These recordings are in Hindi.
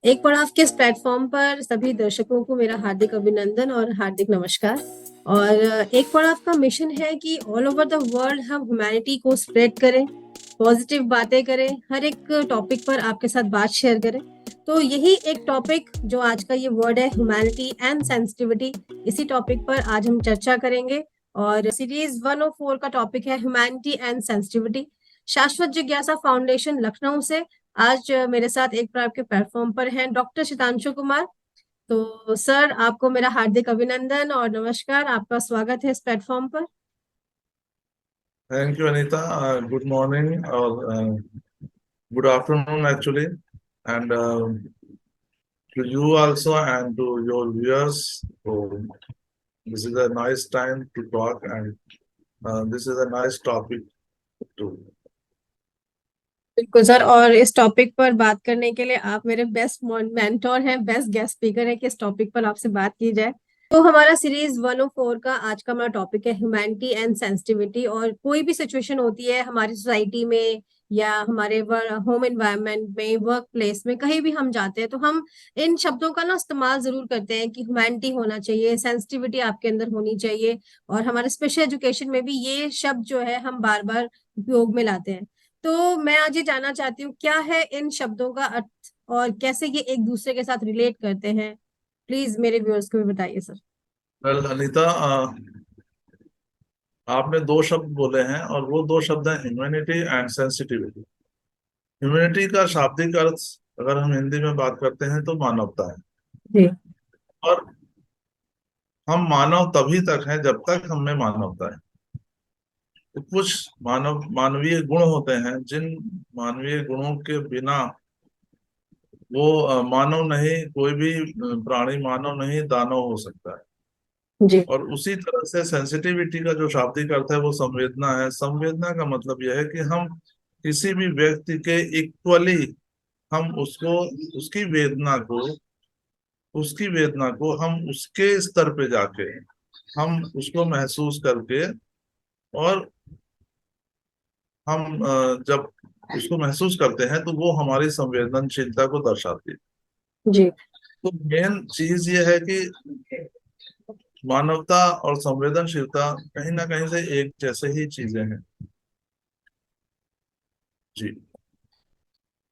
एक पड़ाव के इस प्लेटफॉर्म पर सभी दर्शकों को मेरा हार्दिक अभिनंदन और हार्दिक नमस्कार। और एक पड़ाव का मिशन है कि ऑल ओवर द वर्ल्ड हम ह्यूमैनिटी को स्प्रेड करें, पॉजिटिव बातें करें, हर एक टॉपिक पर आपके साथ बात शेयर करें। तो यही एक टॉपिक जो आज का ये वर्ड है, ह्यूमैनिटी एंड सेंसिटिविटी, इसी टॉपिक पर आज हम चर्चा करेंगे। और सीरीज 104 का टॉपिक है ह्यूमैनिटी एंड सेंसिटिविटी। शाश्वत जिज्ञासा फाउंडेशन लखनऊ से आज मेरे साथ एक बार आपके प्लेटफॉर्म पर हैं डॉक्टर शितांशु कुमार। तो सर, आपको मेरा हार्दिक अभिनंदन और नमस्कार, आपका स्वागत है इस प्लेटफॉर्म पर। Thank you, Anita. Good morning or good afternoon, actually, and to you also and to your viewers. So this is a nice time to talk, and this is a nice topic too. बिल्कुल सर, और इस टॉपिक पर बात करने के लिए आप मेरे बेस्ट मेंटोर हैं, बेस्ट गेस्ट स्पीकर हैं कि इस टॉपिक पर आपसे बात की जाए। तो हमारा सीरीज 104 का आज का हमारा टॉपिक है ह्यूमैनिटी एंड सेंसिटिविटी। और कोई भी सिचुएशन होती है हमारी सोसाइटी में या हमारे होम एनवायरनमेंट में, वर्क प्लेस में, कहीं भी हम जाते हैं तो हम इन शब्दों का ना इस्तेमाल जरूर करते हैं कि ह्यूमैनिटी होना चाहिए, सेंसिटिविटी आपके अंदर होनी चाहिए। और हमारे स्पेशल एजुकेशन में भी ये शब्द जो है हम बार बार उपयोग में लाते हैं। तो मैं आज ये जानना चाहती हूँ क्या है इन शब्दों का अर्थ और कैसे ये एक दूसरे के साथ रिलेट करते हैं। प्लीज मेरे व्यूअर्स को भी बताइए सर। Well, Anita, आपने दो शब्द बोले हैं और वो दो शब्द हैं ह्यूमैनिटी एंड सेंसिटिविटी। ह्यूमैनिटी का शाब्दिक अर्थ अगर हम हिंदी में बात करते हैं तो मानवता है। जी। और हम मानव तभी तक हैं जब तक हम में मानवता है। तो कुछ मानवीय गुण होते हैं जिन मानवीय गुणों के बिना वो मानव नहीं, कोई भी प्राणी मानव नहीं दानव हो सकता है। जी। और उसी तरह से सेंसिटिविटी का जो शाब्दिक अर्थ है वो संवेदना है। संवेदना का मतलब यह है कि हम किसी भी व्यक्ति के इक्वली हम उसको उसकी वेदना को उसकी वेदना को हम उसके स्तर पे जाके हम उसको महसूस करके और हम जब उसको महसूस करते हैं तो वो हमारी संवेदनशीलता को दर्शाती है। जी। तो मेन चीज ये है कि मानवता और संवेदनशीलता कहीं ना कहीं से एक जैसे ही चीजें हैं। जी।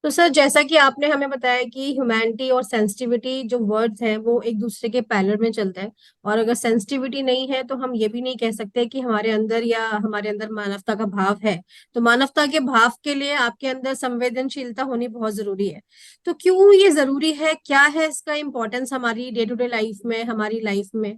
तो सर, जैसा कि आपने हमें बताया कि ह्यूमैनिटी और सेंसिटिविटी जो वर्ड्स हैं वो एक दूसरे के पैरेलल में चलते हैं। और अगर सेंसिटिविटी नहीं है तो हम ये भी नहीं कह सकते कि हमारे अंदर या हमारे अंदर मानवता का भाव है। तो मानवता के भाव के लिए आपके अंदर संवेदनशीलता होनी बहुत जरूरी है। तो क्यों ये जरूरी है, क्या है इसका इम्पोर्टेंस हमारी डे टू डे लाइफ में, हमारी लाइफ में।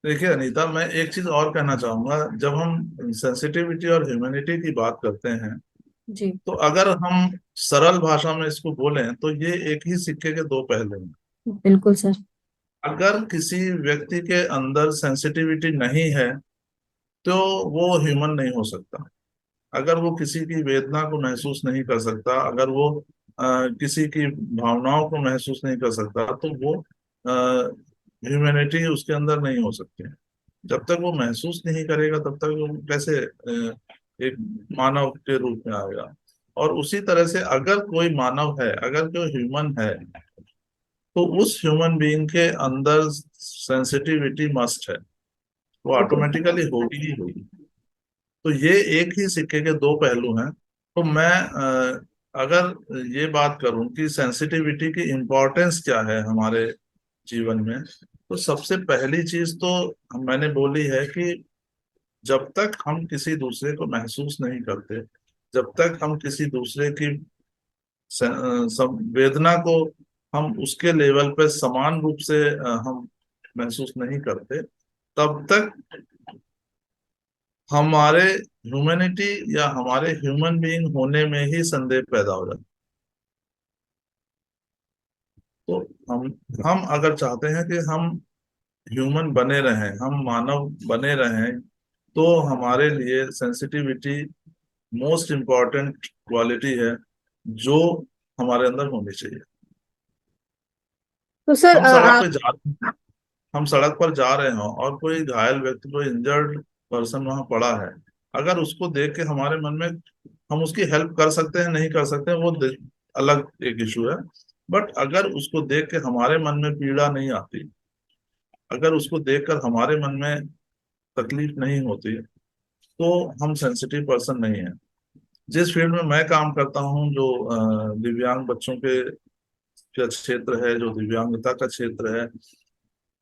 देखिए अनीता, मैं एक चीज और कहना चाहूंगा। जब हम सेंसिटिविटी और ह्यूमैनिटी की बात करते हैं जी। तो अगर हम सरल भाषा में इसको बोलें तो ये एक ही सिक्के के दो पहलू हैं। बिल्कुल सर। अगर किसी व्यक्ति के अंदर सेंसिटिविटी नहीं है तो वो ह्यूमन नहीं हो सकता। अगर वो किसी की वेदना को महसूस नहीं कर सकता, अगर वो किसी की भावनाओं को महसूस नहीं कर सकता तो वो ह्यूमैनिटी उसके अंदर नहीं हो सकती। जब तक वो महसूस नहीं करेगा तब तक वो कैसे एक मानव के रूप में आएगा। और उसी तरह से अगर कोई मानव है, अगर कोई ह्यूमन है, तो उस ह्यूमन बीइंग के अंदर सेंसिटिविटी मस्ट है। वो बिल्कुल। ऑटोमेटिकली होगी ही होगी। तो ये एक ही सिक्के के दो पहलू हैं। तो मैं अगर ये बात करूं कि सेंसिटिविटी की इम्पोर्टेंस क्या है हमारे जीवन में, तो सबसे पहली चीज तो मैंने बोली है कि जब तक हम किसी दूसरे को महसूस नहीं करते, जब तक हम किसी दूसरे की संवेदना को हम उसके लेवल पे समान रूप से हम महसूस नहीं करते, तब तक हमारे ह्यूमैनिटी या हमारे ह्यूमन बीइंग होने में ही संदेह पैदा हो जाता है। तो हम अगर चाहते हैं कि हम ह्यूमन बने रहें, हम मानव बने रहें, तो हमारे लिए सेंसिटिविटी मोस्ट इम्पॉर्टेंट क्वालिटी है जो हमारे अंदर होनी चाहिए। तो सर हम सड़क आप। पे जा हम सड़क पर जा रहे हों और कोई घायल व्यक्ति, कोई इंजर्ड पर्सन वहां पड़ा है, अगर उसको देख के हमारे मन में हम उसकी हेल्प कर सकते हैं नहीं कर सकते हैं, वो अलग एक इशू है। बट अगर उसको देख के हमारे मन में पीड़ा नहीं आती, अगर उसको देखकर हमारे मन में तकलीफ नहीं होती, तो हम सेंसिटिव पर्सन नहीं है। जिस फील्ड में मैं काम करता हूँ, जो दिव्यांग बच्चों के का क्षेत्र है, जो दिव्यांगता का क्षेत्र है,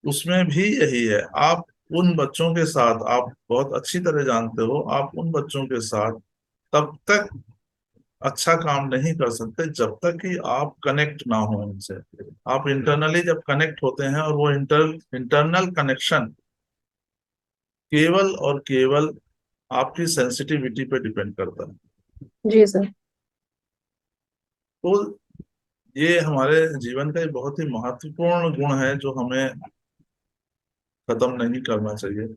उसमें भी यही है। आप उन बच्चों के साथ, आप बहुत अच्छी तरह जानते हो, आप उन बच्चों के साथ तब तक अच्छा काम नहीं कर सकते जब तक कि आप कनेक्ट ना हो उनसे। आप इंटरनली जब कनेक्ट होते हैं, और वो इंटरनल कनेक्शन केवल और केवल आपकी सेंसिटिविटी पे डिपेंड करता है। जी सर। तो ये हमारे जीवन का एक बहुत ही महत्वपूर्ण गुण है, जो हमें खत्म नहीं करना चाहिए,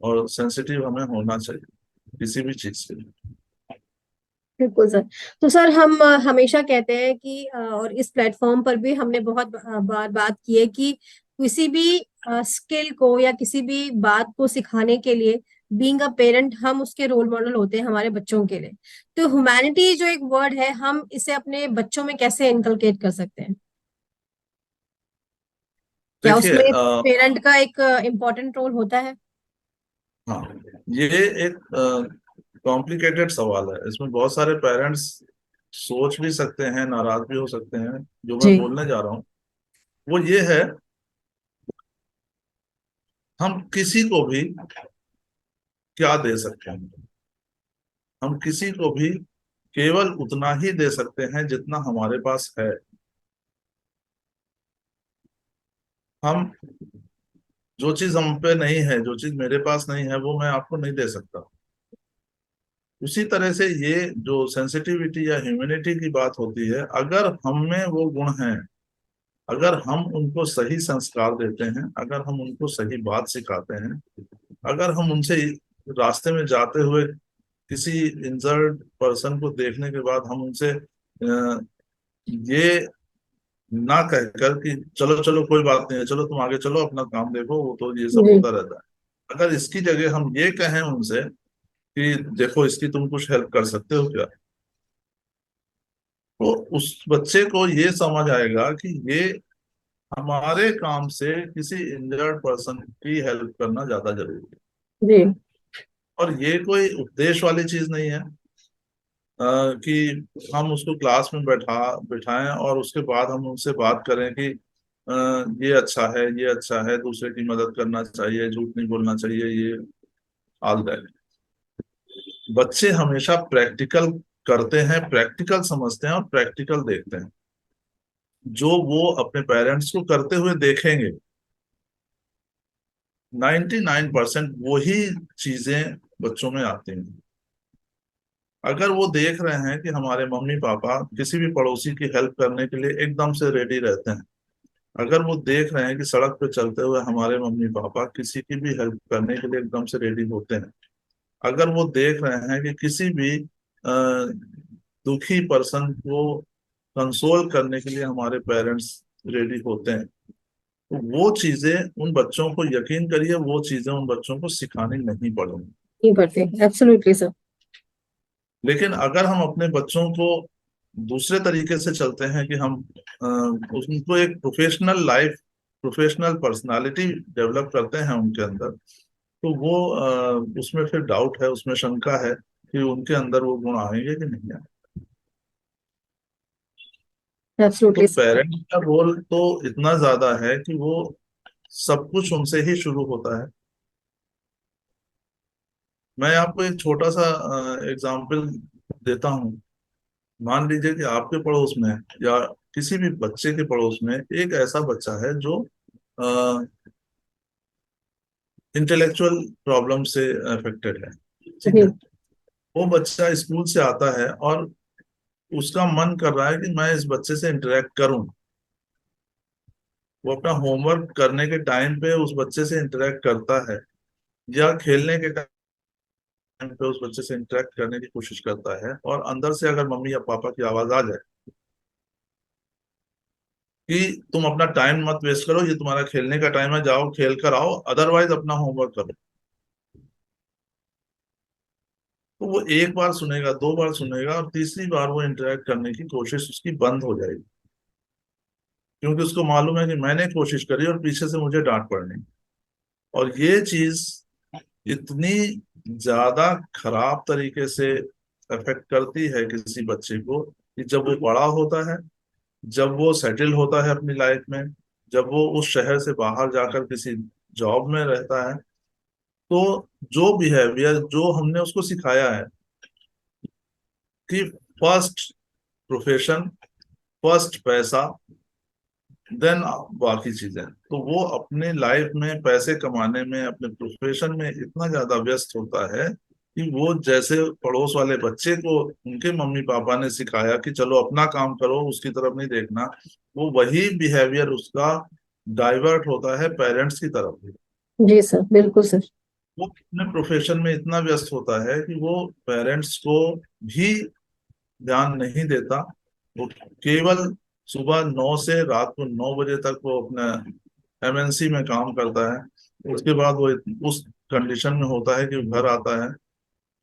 और सेंसिटिव हमें होना चाहिए किसी भी चीज के लिए। बिल्कुल सर। तो सर हम हमेशा कहते हैं कि और इस प्लेटफॉर्म पर भी हमने बहुत बार बात की है कि किसी भी स्किल को या किसी भी बात को सिखाने के लिए बीइंग अ पेरेंट हम उसके रोल मॉडल होते हैं हमारे बच्चों के लिए। तो ह्यूमैनिटी जो एक वर्ड है, हम इसे अपने बच्चों में कैसे इनकलकेट कर सकते हैं? क्या देखिए, उसमें पेरेंट का एक इम्पोर्टेंट रोल होता है? हाँ, ये एक कॉम्प्लिकेटेड सवाल है। इसमें बहुत सारे पेरेंट्स सोच भी सकते हैं, नाराज भी हो सकते हैं। जो मैं जी। बोलने जा रहा हूँ वो ये है, हम किसी को भी क्या दे सकते हैं? हम किसी को भी केवल उतना ही दे सकते हैं जितना हमारे पास है। हम जो चीज हम पे नहीं है, जो चीज मेरे पास नहीं है, वो मैं आपको नहीं दे सकता। उसी तरह से ये जो सेंसिटिविटी या ह्यूमैनिटी की बात होती है, अगर हम में वो गुण है, अगर हम उनको सही संस्कार देते हैं, अगर हम उनको सही बात सिखाते हैं, अगर हम उनसे रास्ते में जाते हुए किसी इंजर्ड पर्सन को देखने के बाद हम उनसे ये ना कहकर कि चलो चलो कोई बात नहीं है, चलो तुम आगे चलो, अपना काम देखो, वो तो ये सब जी। होता रहता है। अगर इसकी जगह हम ये कहें उनसे कि देखो, इसकी तुम कुछ हेल्प कर सकते हो क्या, तो उस बच्चे को ये समझ आएगा कि ये हमारे काम से किसी इंजर्ड पर्सन की हेल्प करना ज्यादा जरूरी है। जी। और ये कोई उपदेश वाली चीज नहीं है, कि हम उसको क्लास में बिठाएं और उसके बाद हम उनसे बात करें कि ये अच्छा है, ये अच्छा है, दूसरे की मदद करना चाहिए, झूठ नहीं बोलना चाहिए, ये ऑल दैट। बच्चे हमेशा प्रैक्टिकल करते हैं, प्रैक्टिकल समझते हैं और प्रैक्टिकल देखते हैं। जो वो अपने पेरेंट्स को करते हुए देखेंगे, 99% वही चीजें बच्चों में आती हैं। अगर वो देख रहे हैं कि हमारे मम्मी पापा किसी भी पड़ोसी की हेल्प करने के लिए एकदम से रेडी रहते हैं, अगर वो देख रहे हैं कि सड़क पे चलते हुए हमारे मम्मी पापा किसी की भी हेल्प करने के लिए एकदम से रेडी होते हैं, अगर वो देख रहे हैं कि किसी भी दुखी पर्सन को कंसोल करने के लिए हमारे पेरेंट्स रेडी होते हैं, तो वो चीजें उन बच्चों को, यकीन करिए, वो चीजें उन बच्चों को सिखानी नहीं पड़ेंगी। नहीं पढ़ते, एब्सोल्युटली सर। लेकिन अगर हम अपने बच्चों को दूसरे तरीके से चलते हैं कि हम उनको एक professional life, professional personality develop करते हैं उनके अंदर, तो वो उसमें फिर डाउट है, उसमें शंका है कि उनके अंदर वो गुण आएंगे कि नहीं आएंगे। तो एब्सोल्युटली सर। पेरेंट्स का रोल तो इतना ज्यादा है कि वो सब कुछ उनसे ही शुरू होता है। मैं आपको एक छोटा सा एग्जाम्पल देता हूँ। मान लीजिए कि आपके पड़ोस में, या किसी भी बच्चे के पड़ोस में, एक ऐसा बच्चा है जो इंटेलेक्चुअल प्रॉब्लम से अफेक्टेड है। ठीक है। जी। वो बच्चा स्कूल से आता है और उसका मन कर रहा है कि मैं इस बच्चे से इंटरेक्ट करूं। वो अपना होमवर्क करने के टाइम पे उस बच्चे से इंटरेक्ट करता है, या खेलने के टाइम पे उस बच्चे से इंटरेक्ट करने की कोशिश करता है, और अंदर से अगर मम्मी या पापा की आवाज आ जाए कि तुम अपना टाइम मत वेस्ट करो, ये तुम्हारा खेलने का टाइम है, जाओ खेल कर आओ, अदरवाइज अपना होमवर्क करो, तो वो एक बार सुनेगा, दो बार सुनेगा, और तीसरी बार वो इंटरेक्ट करने की कोशिश उसकी बंद हो जाएगी, क्योंकि उसको मालूम है कि मैंने कोशिश करी और पीछे से मुझे डांट पड़नी। और ये चीज इतनी ज्यादा खराब तरीके से अफेक्ट करती है किसी बच्चे को कि जब वो बड़ा होता है, जब वो सेटल होता है अपनी लाइफ में, जब वो उस शहर से बाहर जाकर किसी जॉब में रहता है, तो जो बिहेवियर जो हमने उसको सिखाया है कि फर्स्ट प्रोफेशन, फर्स्ट पैसा, देन बाकी चीजें, तो वो अपने लाइफ में पैसे कमाने में, अपने प्रोफेशन में इतना ज्यादा व्यस्त होता है कि वो जैसे पड़ोस वाले बच्चे को उनके मम्मी पापा ने सिखाया कि चलो अपना काम करो, उसकी तरफ नहीं देखना, वो वही बिहेवियर उसका डाइवर्ट होता है पेरेंट्स की तरफ। जी सर, बिल्कुल सर। वो अपने प्रोफेशन में इतना व्यस्त होता है कि वो पेरेंट्स को भी ध्यान नहीं देता। वो केवल सुबह 9 से रात को 9 बजे तक वो अपना एमएनसी में काम करता है। उसके बाद वो उस कंडीशन में होता है कि वो घर आता है,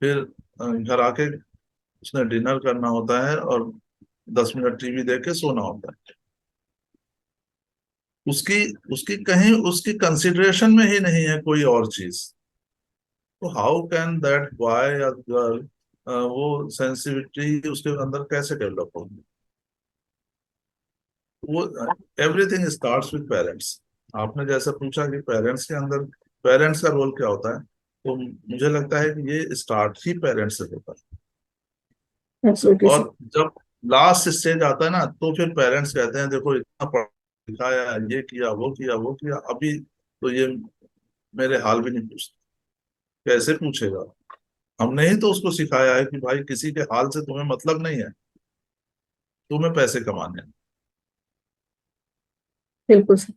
फिर घर आके उसने डिनर करना होता है और 10 मिनट टीवी देख के सोना होता है। उसकी उसकी कहीं उसकी कंसिडरेशन में ही नहीं है कोई और चीज। तो हाउ कैन दैट बॉय या गर्ल, वो सेंसिटिविटी उसके अंदर कैसे डेवलप होगी? वो एवरीथिंग स्टार्ट्स विद पेरेंट्स। आपने जैसा पूछा कि पेरेंट्स के अंदर पेरेंट्स का रोल क्या होता है, तो मुझे लगता है कि ये स्टार्ट ही पेरेंट्स से होता है। Absolutely sir. और जब लास्ट स्टेज आता है ना, तो फिर पेरेंट्स कहते हैं देखो इतना पढ़ा लिखाया, ये किया वो किया वो किया, अभी तो ये मेरे हाल भी नहीं पूछते। कैसे पूछेगा? हमने ही तो उसको सिखाया है कि भाई किसी के हाल से तुम्हें मतलब नहीं है, तुम्हें पैसे कमाने हैं। बिल्कुल सर।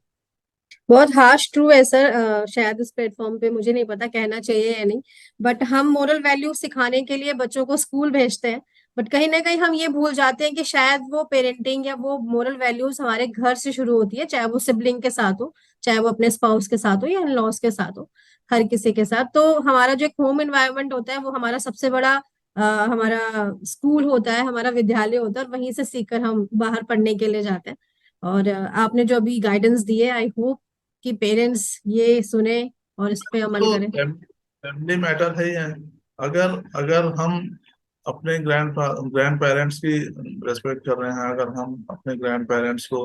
बहुत हार्श ट्रू है सर। शायद इस प्लेटफॉर्म पे मुझे नहीं पता कहना चाहिए या नहीं, बट हम मोरल वैल्यू सिखाने के लिए बच्चों को स्कूल भेजते हैं, बट कहीं ना कहीं हम ये भूल जाते हैं कि शायद वो पेरेंटिंग या वो मोरल वैल्यूज हमारे घर से शुरू होती है, चाहे वो सिबलिंग के साथ हो, चाहे वो अपने स्पाउस के साथ हो या इन लॉज के साथ हो, हर किसी के साथ। तो हमारा जो एक होम एनवायरनमेंट होता है वो हमारा सबसे बड़ा हमारा स्कूल होता है, हमारा विद्यालय होता है, और वहीं से सीखकर हम बाहर पढ़ने के लिए जाते हैं। और आपने जो अभी गाइडेंस दी है, आई होप कि पेरेंट्स ये सुने और इस पे अमल तो करें। फैमिली मैटर है ही है। अगर अगर हम अपने ग्रैंड पेरेंट्स की रेस्पेक्ट कर रहे हैं, अगर हम अपने ग्रैंड पेरेंट्स को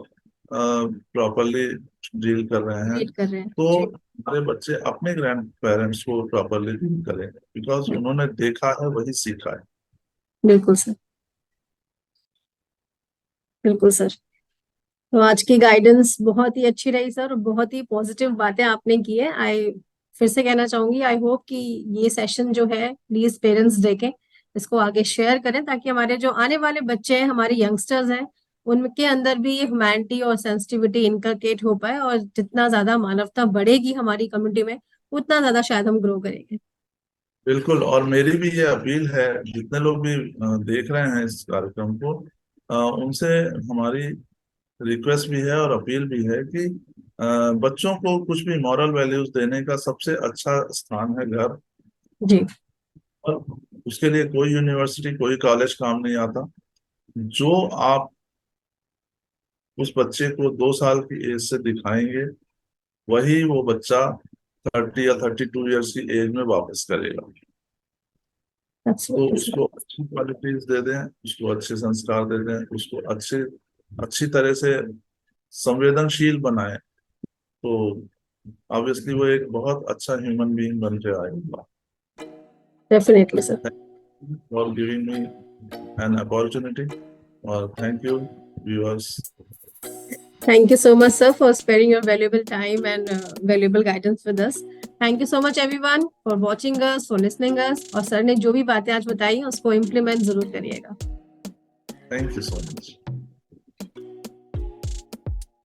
प्रॉपरली डील कर रहे हैं, रीड कर रहे हैं तो जी। हमारे बच्चे अपने ग्रैंड पेरेंट्स को प्रॉपरली डील करेंगे, बिकॉज उन्होंने देखा है वही सीखा है। बिल्कुल सर। बिल्कुल सर। तो आज की गाइडेंस बहुत ही अच्छी रही सर, और बहुत ही पॉजिटिव बातें आपने की है। आई फिर से कहना चाहूंगी, आई होप कि ये सेशन जो है प्लीज पेरेंट्स देखें, इसको आगे शेयर करें, ताकि हमारे जो आने वाले बच्चे हैं, हमारे यंगस्टर्स हैं, उनके अंदर भी ये ह्यूमैनिटी और सेंसिटिविटी इनकलकेट हो पाए, और जितना ज्यादा मानवता बढ़ेगी हमारी कम्युनिटी में, उतना ज्यादा शायद हम ग्रो करेंगे। बिल्कुल। और मेरी भी ये अपील है, जितने लोग भी देख रहे हैं इस कार्यक्रम को, उनसे हमारी रिक्वेस्ट भी है और अपील भी है कि बच्चों को कुछ भी मॉरल वैल्यूज देने का सबसे अच्छा स्थान है घर। जी। और उसके लिए कोई यूनिवर्सिटी, कोई कॉलेज काम नहीं आता। जो आप उस बच्चे को 2 साल की एज से दिखाएंगे, वही वो बच्चा 30 या 32 ईयर्स की एज में वापस करेगा। तो एब्सोल्युटली सर। उसको अच्छी क्वालिटीज दे दें, उसको अच्छे संस्कार दे दें, उसको अच्छे अच्छी तरह से संवेदनशील बनाएं, तो ऑब्वियसली वो एक बहुत अच्छा ह्यूमन बीइंग बन के आएगा। Definitely sir. For giving me an opportunity, और thank you viewers. Thank you so much, sir, for sparing your valuable time and valuable guidance with us. Thank you so much, everyone, for watching us, for listening us. और सर ने जो भी बातें आज बताई उसको इम्प्लीमेंट जरूर करिएगा। Thank you so much.